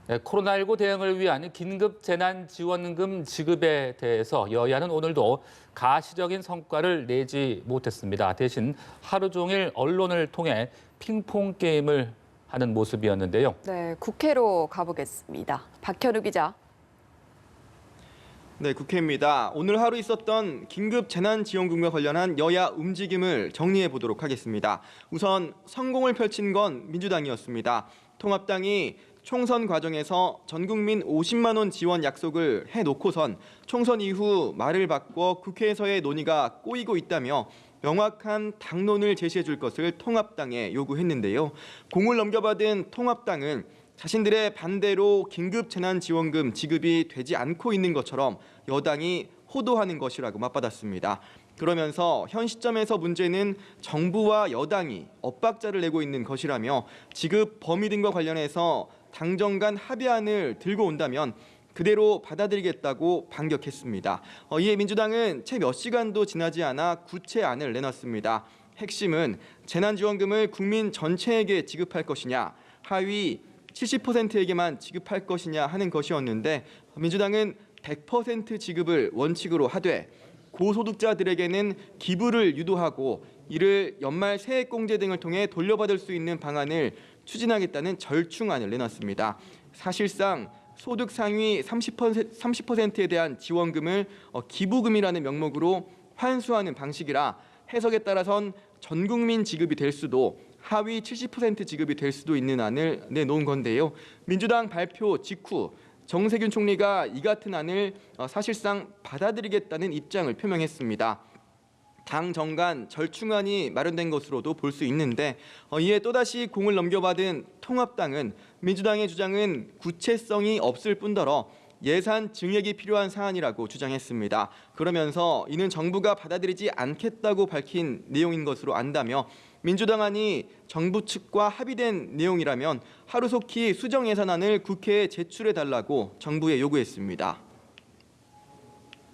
네, 코로나19 대응을 위한 긴급 재난지원금 지급에 대해서 여야는 오늘도 가시적인 성과를 내지 못했습니다. 대신 하루 종일 언론을 통해 핑퐁 게임을 하는 모습이었는데요. 네, 국회로 가보겠습니다. 박현우 기자. 네, 국회입니다. 오늘 하루 있었던 긴급 재난지원금과 관련한 여야 움직임을 정리해 보도록 하겠습니다. 우선 성공을 펼친 건 민주당이었습니다. 통합당이 총선 과정에서 전 국민 50만 원 지원 약속을 해놓고선 총선 이후 말을 바꿔 국회에서의 논의가 꼬이고 있다며 명확한 당론을 제시해 줄 것을 통합당에 요구했는데요. 공을 넘겨받은 통합당은 자신들의 반대로 긴급 재난지원금 지급이 되지 않고 있는 것처럼 여당이 호도하는 것이라고 맞받았습니다. 그러면서 현 시점에서 문제는 정부와 여당이 엇박자를 내고 있는 것이라며 지급 범위 등과 관련해서 당정 간 합의안을 들고 온다면 그대로 받아들이겠다고 반격했습니다. 이에 민주당은 채 몇 시간도 지나지 않아 구체안을 내놨습니다. 핵심은 재난지원금을 국민 전체에게 지급할 것이냐, 하위 70%에게만 지급할 것이냐 하는 것이었는데 민주당은 100% 지급을 원칙으로 하되 고소득자들에게는 기부를 유도하고 이를 연말 세액공제 등을 통해 돌려받을 수 있는 방안을 추진하겠다는 절충안을 내놨습니다. 사실상 소득 상위 30%에 대한 지원금을 기부금이라는 명목으로 환수하는 방식이라 해석에 따라선 전 국민 지급이 될 수도 하위 70% 지급이 될 수도 있는 안을 내놓은 건데요. 민주당 발표 직후 정세균 총리가 이 같은 안을 사실상 받아들이겠다는 입장을 표명했습니다. 당 정간 절충안이 마련된 것으로도 볼 수 있는데 이에 또다시 공을 넘겨받은 통합당은 민주당의 주장은 구체성이 없을 뿐더러 예산 증액이 필요한 사안이라고 주장했습니다. 그러면서 이는 정부가 받아들이지 않겠다고 밝힌 내용인 것으로 안다며 민주당 안이 정부 측과 합의된 내용이라면 하루속히 수정 예산안을 국회에 제출해달라고 정부에 요구했습니다.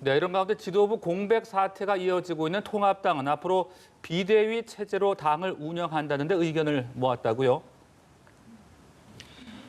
네, 이런 가운데 지도부 공백 사태가 이어지고 있는 통합당은 앞으로 비대위 체제로 당을 운영한다는데 의견을 모았다고요?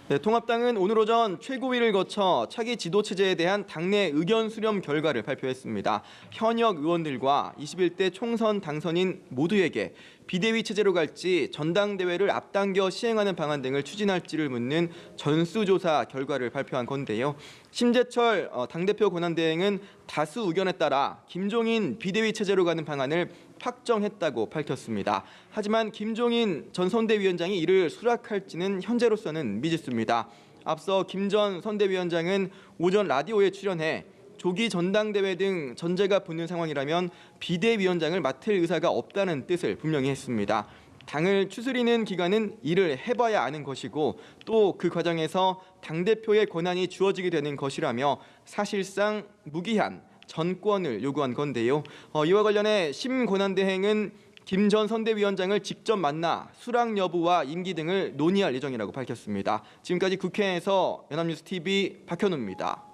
네, 통합당은 오늘 오전 최고위를 거쳐 차기 지도체제에 대한 당내 의견 수렴 결과를 발표했습니다. 현역 의원들과 21대 총선 당선인 모두에게 비대위 체제로 갈지 전당대회를 앞당겨 시행하는 방안 등을 추진할지를 묻는 전수조사 결과를 발표한 건데요. 심재철 당대표 권한대행은 다수 의견에 따라 김종인 비대위 체제로 가는 방안을 확정했다고 밝혔습니다. 하지만 김종인 전 선대위원장이 이를 수락할지는 현재로서는 미지수입니다. 앞서 김 전 선대위원장은 오전 라디오에 출연해 조기 전당대회 등 전제가 붙는 상황이라면 비대위원장을 맡을 의사가 없다는 뜻을 분명히 했습니다. 당을 추스리는 기간은 일을 해봐야 아는 것이고 또 그 과정에서 당대표의 권한이 주어지게 되는 것이라며 사실상 무기한 전권을 요구한 건데요. 이와 관련해 심 권한대행은 김 전 선대위원장을 직접 만나 수락 여부와 임기 등을 논의할 예정이라고 밝혔습니다. 지금까지 국회에서 연합뉴스 TV 박현우입니다.